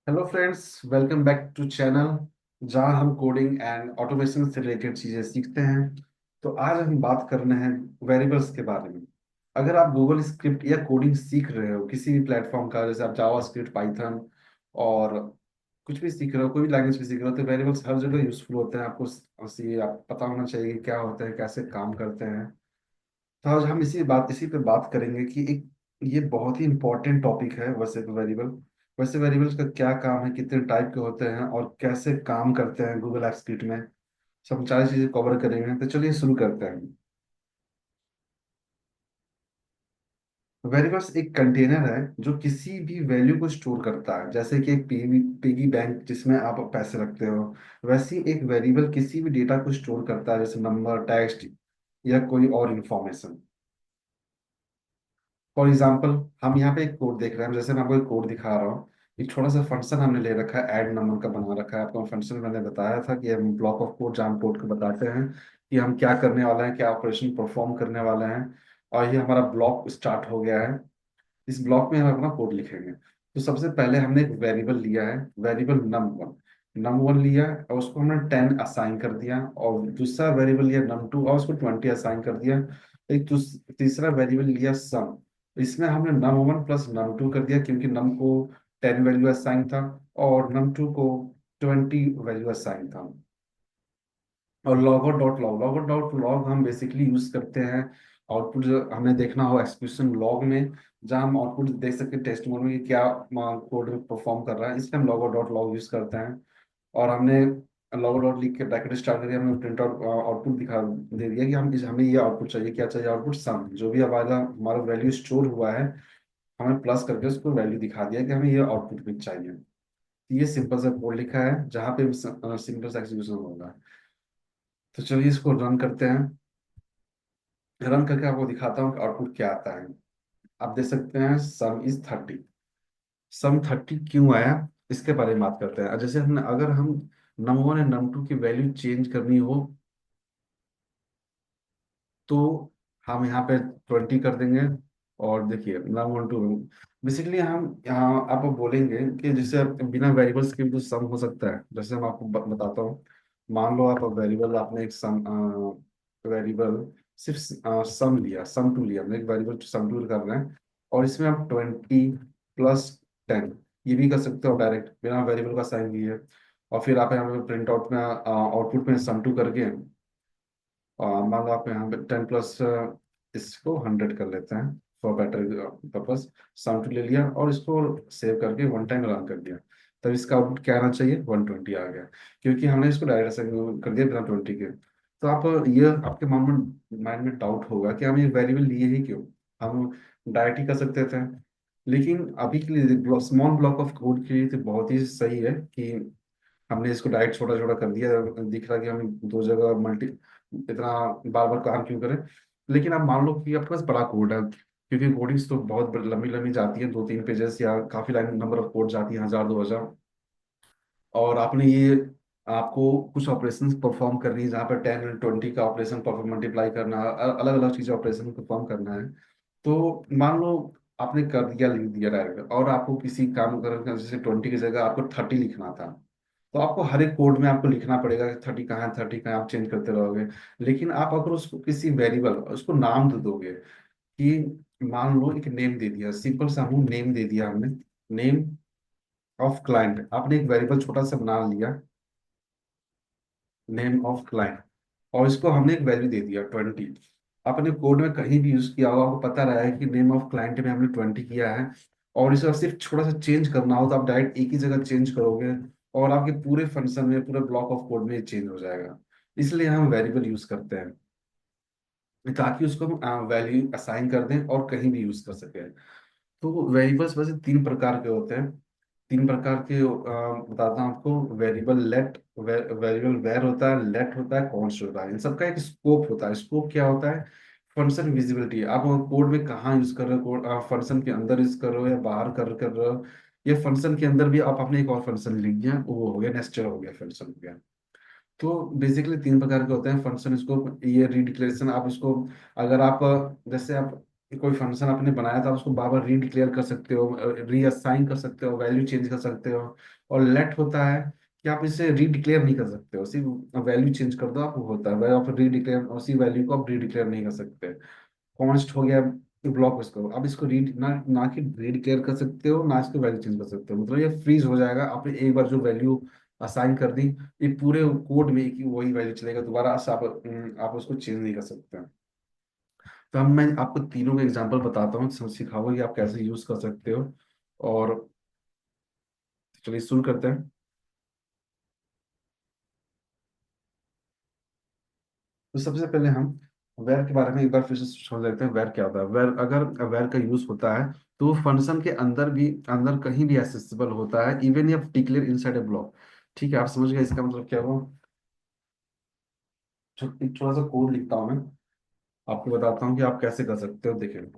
Hello friends, welcome back to channel जहां हम coding and automation से रिलेटेड चीजें सीखते हैं। तो आज हम बात कर रहे हैं वेरिएबल्स के बारे में। अगर आप गूगल स्क्रिप्ट या कोडिंग सीख रहे हो किसी भी प्लेटफॉर्म का, जैसे आप जावा स्क्रिप्ट, पाइथन और कुछ भी सीख रहे हो, कोई भी लैंग्वेज भी सीख रहे हो, तो वेरिएबल्स हर जगह यूजफुल होते हैं। आपको आप पता होना चाहिए कि क्या होते हैं, कैसे काम करते हैं। तो आज हम इसी पे बात करेंगे कि एक ये बहुत ही इंपॉर्टेंट टॉपिक है। वैसे वेरिएबल्स का क्या काम है, कितने टाइप के होते हैं और कैसे काम करते हैं गूगल एप्स किट में, सब सारी चीजें कवर करेंगे। तो चलिए शुरू करते हैं। वेरिएबल्स एक कंटेनर है जो किसी भी वैल्यू को स्टोर करता है, जैसे कि एक पिगी बैंक जिसमें आप पैसे रखते हो। वैसे ही एक वेरिएबल किसी भी डेटा को स्टोर करता है, जैसे नंबर, टेक्स्ट या कोई और इंफॉर्मेशन। फॉर एग्जाम्पल, हम यहाँ पे एक कोड देख रहे हैं। जैसे मैं आपको एक कोड दिखा रहा हूँ, एक छोटा सा फंक्शन हमने ले रखा है, ऐड नंबर का बना रखा है। आपको फंक्शन मैंने बताया था कि हम ब्लॉक ऑफ कोड, जहाँ हम कोड को बताते हैं कि हम क्या करने वाले हैं, क्या ऑपरेशन परफॉर्म करने वाले हैं। और ये हमारा ब्लॉक स्टार्ट हो गया है। इस ब्लॉक में हम अपना कोड लिखेंगे। तो सबसे पहले हमने एक वेरिएबल लिया है, वेरिएबल नम वन लिया और उसको हमने 10 असाइन कर दिया। और दूसरा वेरिएबल लिया num2 और उसको 20 असाइन कर दिया। तीसरा वेरिएबल लिया सम। इसमें हमने num1 प्लस num2 कर दिया, क्योंकि नम को 10 वैल्यू असाइन था और num2 को 20 वैल्यू असाइन था। और लॉगआउट डॉट लॉग हम बेसिकली यूज करते हैं आउटपुट, जो हमें देखना हो एक्सक्यूशन लॉग में, जहाँ हम आउटपुट देख सकते हैं टेस्ट मोड में कि क्या कोड परफॉर्म कर रहा है। इसलिए हम लॉगआउट डॉट लॉग यूज करते हैं। और हमने लॉगआउट डॉट लिख के ब्रैकेट स्टार्ट करके हमने प्रिंट आउट आउटपुट दिखा दे दिया कि हमें ये आउटपुट चाहिए। क्या चाहिए? आउटपुट सम, जो भी हमारा हमारा वैल्यू स्टोर हुआ है, हमें प्लस करके उसको वैल्यू दिखा दिया कि हमें ये आउटपुट भी चाहिए। तो ये सिंपल सा कोड लिखा है जहाँ पे सिंपल सा एक्सक्यूशन होगा। तो चलिए इसको रन करते हैं। रन करके आपको दिखाता हूँ कि आउटपुट क्या आता है। आप देख सकते हैं सम इज 30। सम 30 क्यों आया, इसके बारे में बात करते हैं। जैसे हमने, अगर हम num1 और num2 की वैल्यू चेंज करनी हो, तो हम यहाँ पे 20 कर देंगे। और देखिए num1 2, बेसिकली हम यहाँ आप बोलेंगे कि जैसे बिना वेरिएबल्स के भी तो सम हो सकता है। जैसे हम आपको बताता हूँ। मान लो आप वेरिएबल, आपने एक सम वेरिएबल सिर्फ सम टू लिया, हमने एक वेरिएबल सम टू कर रहे हैं। और इसमें आप 20 प्लस 10 ये भी कर सकते हो डायरेक्ट बिना वेरिएबल का साइन दिए। और फिर आप यहाँ पे प्रिंट आउट में, आउटपुट में सम टू करके, मान लो आप यहाँ पे 10 प्लस इसको 100 कर लेते हैं फॉर बेटर पर्पस। साउंड ले लिया और इसको सेव करके वन टाइम रन कर दिया। तब इसका आउटपुट क्या आना चाहिए? 120 आ गया, क्योंकि हमने इसको डायरेक्ट असाइन कर दिया बिना 20 के। तो आप ये आपके माइंड में डाउट होगा कि हम ये वेरिएबल लिए ही क्यों, हम डायरेक्ट ही कर सकते थे। लेकिन अभी के लिए स्मॉल ब्लॉक ऑफ कोड के लिए तो बहुत ही सही है कि हमने इसको डायरेक्ट छोटा छोटा कर दिया। दिख रहा कि हम दो जगह मल्टी इतना बार बार काम क्यों करें। लेकिन आप मान लो कि आपके पास बड़ा कोड है, क्योंकि कोडिंग्स तो बहुत लंबी लंबी जाती है, 2-3 पेजेस या काफी लाइन नंबर ऑफ कोड जाती है, 1000-2000। और आपने ये, आपको कुछ ऑपरेशन परफॉर्म करनी है जहाँ पर 10 और 20 का ऑपरेशन परफॉर्म, मल्टीप्लाई करना, अलग अलग चीजें ऑपरेशन परफॉर्म करना है। तो मान लो आपने कर दिया, लिख दिया डायरेक्ट, और आपको किसी काम कर, जैसे 20 की जगह आपको 30 लिखना था, तो आपको हर एक कोड में आपको लिखना पड़ेगा कि 30 कहाँ है, 30 कहाँ है, आप चेंज करते रहोगे। लेकिन आप अगर उसको किसी वेरिएबल, उसको नाम दे दोगे कि, मान लो एक नेम दे दिया, सिंपल सा हम नेम दे दिया हमने, नेम ऑफ क्लाइंट, आपने एक वेरिएबल छोटा सा बना लिया, नेम ऑफ क्लाइंट। और इसको हमने एक वैल्यू दे दिया 20। आपने कोड में कहीं भी यूज किया होगा, आपको पता रहा है कि नेम ऑफ क्लाइंट में हमने 20 किया है। और इसे सिर्फ छोटा सा चेंज करना हो तो आप डायरेक्ट एक ही जगह चेंज करोगे, और आपके पूरे फंक्शन में, पूरे ब्लॉक ऑफ कोड में चेंज हो जाएगा। इसलिए हम वेरिएबल यूज करते हैं, ताकि उसको हम वैल्यू असाइन कर दें और कहीं भी यूज कर सकें। तो वेरिएबल्स वैसे 3 प्रकार के होते हैं। 3 प्रकार के बताता हूँ आपको। वेरिएबल वेर होता है, लेट होता है, कॉन्स्ट होता है। इन सबका एक स्कोप होता है। स्कोप क्या होता है? फंक्शन विजिबिलिटी, आप कोड में कहाँ यूज कर रहे हो, कोड फंक्शन के अंदर यूज कर रहे हो या बाहर कर रहे हो, या फंक्शन के अंदर भी आप अपने एक और फंक्शन लिख दिया, वो हो गया नेस्टेड, हो गया फंक्शन हो गया। तो बेसिकली 3 प्रकार के होते हैं फंक्शन स्कोप। ये रिडिक्लेरेशन, आप इसको, अगर आप, जैसे आप कोई फंक्शन आपने बनाया था उसको बार बार रीडिक्लेयर कर सकते हो, रीअसाइन कर सकते हो, वैल्यू चेंज कर सकते हो। और लेट होता है कि आप इसे रीडिक्लेयर नहीं कर सकते हो, सिर्फ वैल्यू चेंज कर दो, आप होता है वह आप रीडिक्लेयर, उसी वैल्यू को आप रीडिक्लेयर नहीं कर सकते। कॉन्स्ट हो गया, ब्लॉक उसको, अब इसको रीड ना ना कि रीडिक्लेयर कर सकते हो ना इसको वैल्यू चेंज कर सकते हो, मतलब ये फ्रीज हो जाएगा। आपने एक बार जो वैल्यू असाइन कर दी, ये पूरे कोड में एक ही वही वैल्यू चलेगा, दोबारा से आप उसको चेंज नहीं कर सकते। तो अब मैं आपको तीनों का एग्जांपल बताता हूँ, सिखाऊंगा कि आप कैसे यूज कर सकते हो। और चलिए शुरू करते हैं। तो सबसे पहले हम वेर के बारे में एक बार फिर से समझ लेते हैं। वेर क्या होता है? वेर, अगर वेर का यूज होता है तो फंक्शन के अंदर भी, अंदर कहीं भी एक्सेसिबल होता है, इवन ये डिक्लेयर इनसाइड ए ब्लॉक। ठीक है, आप समझ गए इसका मतलब क्या हुआ? एक थोड़ा सा कोड लिखता हूँ मैं, आपको बताता हूँ कि आप कैसे कर सकते हो। देखिए,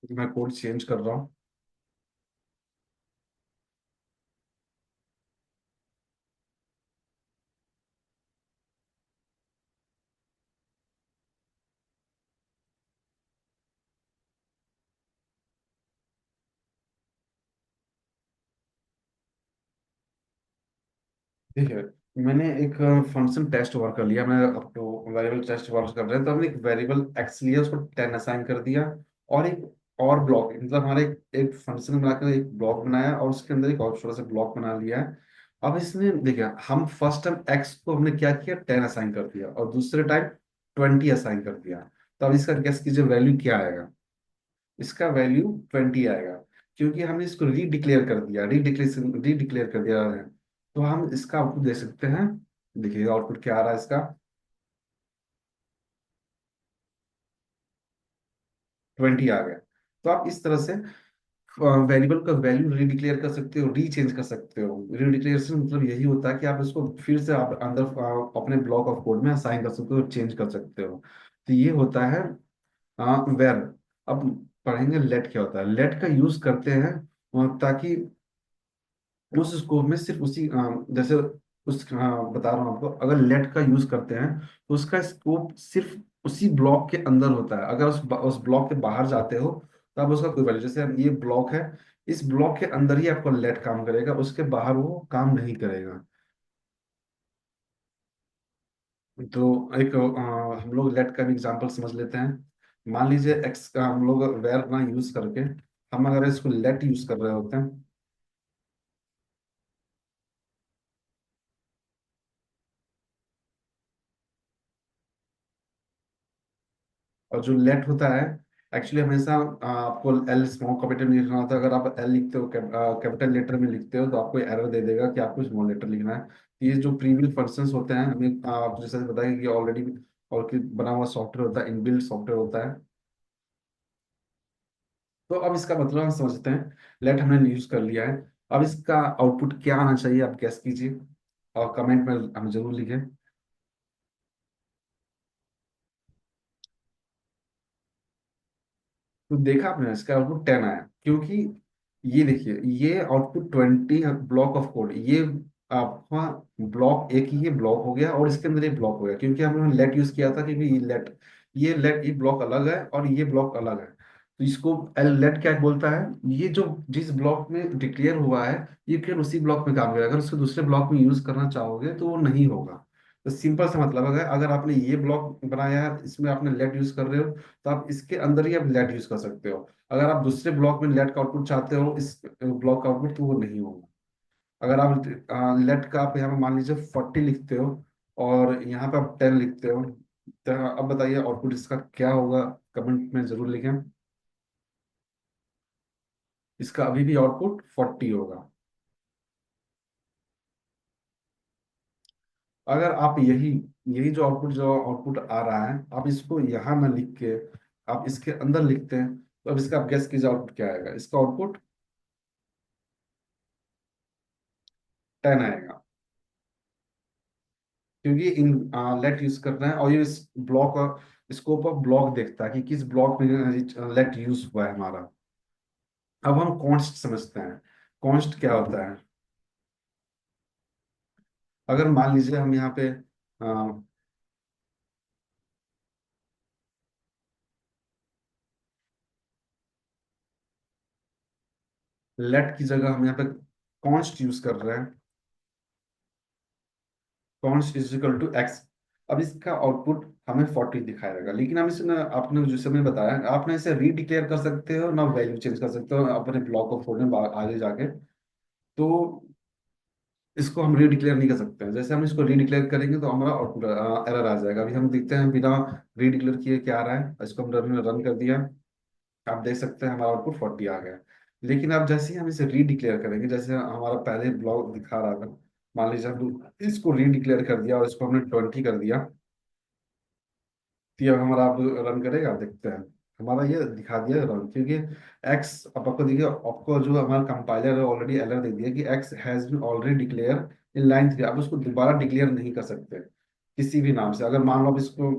मैं कोड चेंज कर रहा हूँ। ठीक है, मैंने एक फंक्शन टेस्ट ओवर कर लिया, मैं अब तो वेरिएबल टेस्ट ओवर कर रहे हैं, तो हमने एक वेरिएबल एक्स लिया, उसको 10 असाइन कर दिया। और एक और ब्लॉक, मतलब हमारे एक फंक्शन बनाकर एक ब्लॉक बनाया और उसके अंदर एक और छोटा सा ब्लॉक बना लिया है। अब इसमें देखिए, हम फर्स्ट टाइम एक्स को हमने क्या किया, 10 असाइन कर दिया, और दूसरे टाइम 20 असाइन कर दिया। तो अब इसका गेस कीजिए वैल्यू क्या आएगा? इसका वैल्यू 20 आएगा, क्योंकि हमने इसको रीडिक्लेयर कर दिया, रीडिक्लेयर रीडिक्लेयर कर दिया है। तो हम इसका आउटपुट दे सकते हैं। देखिए आउटपुट क्या आ रहा है इसका, 20 आ गया। तो आप इस तरह से वेरिएबल का वैल्यू रीडिक्लेयर कर सकते हो, रीचेंज कर सकते हो। रीडिक्लेरेशन मतलब यही होता है कि आप इसको फिर से आप अंदर अपने ब्लॉक ऑफ कोड में असाइन कर सकते हो, चेंज कर सकते हो। तो ये होता है वेर। अब पढ़ेंगे लेट क्या होता है। लेट का यूज करते हैं ताकि उस स्कोप में सिर्फ उसी जैसे उस बता रहा हूँ आपको, अगर लेट का यूज करते हैं तो उसका स्कोप सिर्फ उसी ब्लॉक के अंदर होता है। अगर उस ब्लॉक के बाहर जाते हो तो आप उसका कोई वैल्यू, जैसे अब ये ब्लॉक है, इस ब्लॉक के अंदर ही आपका लेट काम करेगा, उसके बाहर वो काम नहीं करेगा। तो एक हम लोग लेट का भी एग्जांपल समझ लेते हैं। मान लीजिए एक्स का हम लोग वेर ना यूज करके, हम अगर इसको लेट यूज कर रहे होते हैं, और जो लेट होता है, एक्चुअली हमेशा आपको एल स्मॉल कैपिटल में लिखना होता है। अगर आप एल लिखते हो, कैपिटल लेटर में लिखते हो, तो आपको एरर दे देगा कि आपको स्मॉल लेटर लिखना है। तो ये जो प्रीवियस फंक्शंस होते हैं, हमें आप जैसे बताया कि ऑलरेडी और कि बना हुआ सॉफ्टवेयर होता है, इनबिल्ट सॉफ्टवेयर होता है। तो अब इसका मतलब हम समझते हैं। लेट हमने यूज कर लिया है, अब इसका आउटपुट क्या आना चाहिए आप गेस कीजिए, और कमेंट में हमें जरूर लिखें। तो देखा आपने, इसका आउटपुट 10 आया, क्योंकि ये देखिए, ये आउटपुट 20 ब्लॉक ऑफ कोड, ये आपका ब्लॉक एक ही ये ब्लॉक हो गया, और इसके अंदर ये ब्लॉक हो गया, क्योंकि हमने लेट यूज किया था, क्योंकि ये लेट ये ब्लॉक अलग है और ये ब्लॉक अलग है। तो इसको लेट क्या बोलता है, ये जो जिस ब्लॉक में डिक्लेयर हुआ है, ये केवल उसी ब्लॉक में काम करेगा, अगर उसको दूसरे ब्लॉक में यूज करना चाहोगे तो वो नहीं होगा। तो सिंपल सा मतलब है, अगर आपने ये ब्लॉक बनाया है, इसमें आपने लेट यूज कर रहे हो, तो आप इसके अंदर ही आप लेट यूज कर सकते हो। अगर आप दूसरे ब्लॉक में लेट का आउटपुट चाहते हो, इस ब्लॉक का आउटपुट, तो वो नहीं होगा। अगर आप लेट का आप यहाँ पे मान लीजिए 40 लिखते हो, और यहाँ पे आप 10 लिखते हो, तो अब बताइए आउटपुट इसका क्या होगा? कमेंट में जरूर लिखें। इसका अभी भी आउटपुट 40 होगा। अगर आप यही यही जो आउटपुट आ रहा है, आप इसको यहाँ ना लिख के आप इसके अंदर लिखते हैं, तो अब इसका आप गेस कीजिए आउटपुट क्या आएगा? इसका आउटपुट 10 आएगा, क्योंकि इन लेट यूज कर रहे हैं, और ये इस ब्लॉक स्कोप ऑफ ब्लॉक देखता है कि किस ब्लॉक में लेट यूज हुआ है हमारा। अब हम कॉन्स्ट समझते हैं। कॉन्स्ट क्या होता है? अगर मान लीजिए हम यहाँ पे लेट की जगह हम यहाँ पे कॉन्स्ट यूज कर रहे हैं। Const is equal to x. अब इसका आउटपुट हमें 40 दिखाएगा, लेकिन हम इसे ना, आपने जो समय बताया, आपने इसे रीडिक्लेयर कर सकते हो ना, वैल्यू चेंज कर सकते हो अपने ब्लॉक ऑफ कोड में आगे जाके। तो इसको हम रीडिक्लेयर नहीं कर सकते हैं। जैसे हम इसको रीडिक्लेयर करेंगे तो हमारा आउटपुट एरर आ जाएगा। अभी हम देखते हैं बिना रीडिक्लेयर किए क्या आ रहा है। इसको हम रन कर दिया, आप देख सकते हैं हमारा आउटपुट 40 आ गया। लेकिन अब जैसे ही हम इसे रीडिक्लेयर करेंगे, जैसे हमारा पहले ब्लॉक दिखा रहा था, मान लीजिए हम इसको रीडिक्लेयर कर दिया और इसको हमने 20 कर दिया, तो ये हमारा आप रन करेगा, देखते हैं हमारा ये दिखा दिया रन, क्योंकि एक्स, अब आपको देखिए, आपको जो हमारा कंपाइलर है ऑलरेडी एरर दे दिया कि x has been already declare in line 3। आप उसको दोबारा डिक्लेयर नहीं कर सकते किसी भी नाम से। अगर मान लो आप इसको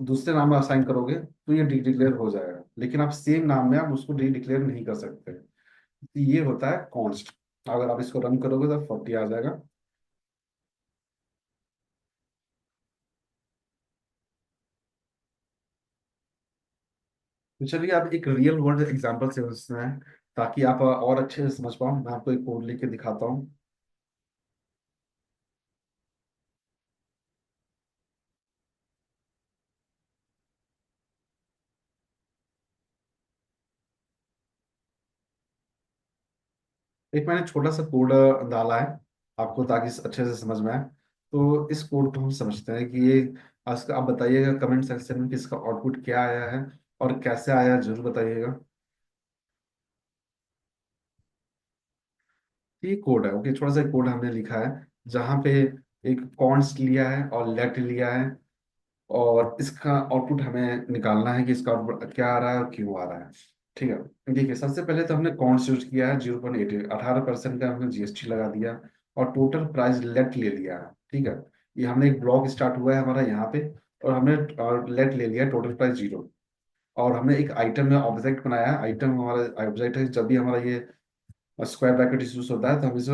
दूसरे नाम में असाइन करोगे तो ये डिक्लेयर हो जाएगा, लेकिन आप सेम नाम में आप उसको डिक्लेयर नहीं कर सकते। तो ये होता है कॉन्स्ट। अगर आप इसको रन करोगे तो 40 आ जाएगा। तो चलिए आप एक रियल वर्ल्ड एग्जांपल से समझते हैं, ताकि आप और अच्छे से समझ पाओ। मैं आपको एक कोड लिख के दिखाता हूँ। एक मैंने छोटा सा कोड डाला है आपको, ताकि अच्छे से समझ में आए। तो इस कोड को हम समझते हैं कि ये, आप बताइएगा कमेंट सेक्शन में कि इसका आउटपुट क्या आया है और कैसे आया है, जरूर बताइएगा। ये कोड है, ओके, छोटा सा कोड हमने लिखा है जहाँ पे एक कॉन्स्ट लिया है और लेट लिया है, और इसका आउटपुट हमें निकालना है कि इसका आउटपुट क्या आ रहा है और क्यों आ रहा है। ठीक है, देखिए सबसे पहले तो हमने कॉन्स्ट यूज किया है 0.8, 18% का हमने जीएसटी लगा दिया और टोटल प्राइस लेट ले लिया है। ठीक है, ये हमने एक ब्लॉक स्टार्ट हुआ है हमारा यहाँ पे, और हमने लेट ले लिया, टोटल प्राइस 0। और हमने एक आइटम में ऑब्जेक्ट बनाया है। आइटम हमारा ऑब्जेक्ट है, जब भी हमारा ये स्क्वायर ब्रैकेट यूज होता है तो हम इसे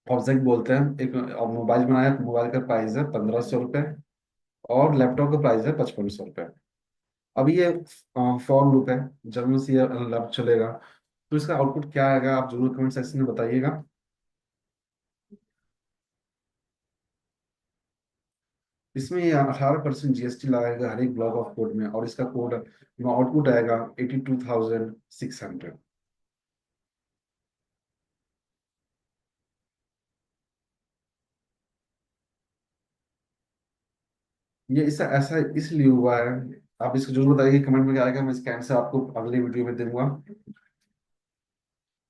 ऑब्जेक्ट बोलते हैं। एक मोबाइल बनाया, मोबाइल का प्राइस है 1500 रुपये, और लैपटॉप का प्राइस है 5500 रुपये। अभी ये फॉर लूप है, जब में से ये लूप चलेगा तो इसका आउटपुट क्या आएगा, आप जरूर कमेंट सेक्शन में बताइएगा। इसमें ये 18% जीएसटी लगाएगा हर एक ब्लॉक ऑफ कोड में, और इसका कोड आउटपुट आएगा 82,600। ये इससे ऐसा इसलिए हुआ है, आप इसको जरूर बताइए कमेंट में क्या आएगा। मैं इसका आंसर आपको अगले वीडियो में दूंगा।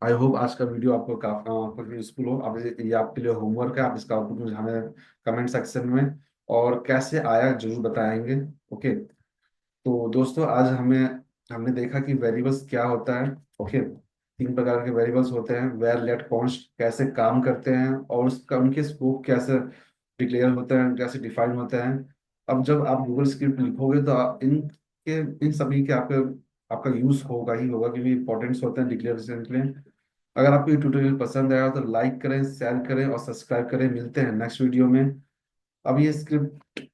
आई होप आज का वीडियो आपको काफी यूजफुल हो। अब ये आपके लिए होमवर्क है, आप इसका आउटपुट मुझे हमें कमेंट सेक्शन में और कैसे आया जरूर बताएंगे। ओके, तो दोस्तों आज हमें हमने देखा कि वेरिएबल्स क्या होता है। ओके, 3 प्रकार के वेरिएबल्स होते हैं, वेर, लेट, कॉन्स्ट, कैसे काम करते हैं और उसका उनके स्कोप कैसे डिक्लेयर होते हैं, कैसे डिफाइन होते हैं। अब जब आप गूगल स्क्रिप्ट लिखोगे तो इन सभी के आपके आपका यूज होगा ही होगा, क्योंकि इंपॉर्टेंट्स होते हैं डिक्लेरेशन के लिए। अगर आपको ये ट्यूटोरियल पसंद आया तो लाइक करें, शेयर करें और सब्सक्राइब करें। मिलते हैं नेक्स्ट वीडियो में। अब ये स्क्रिप्ट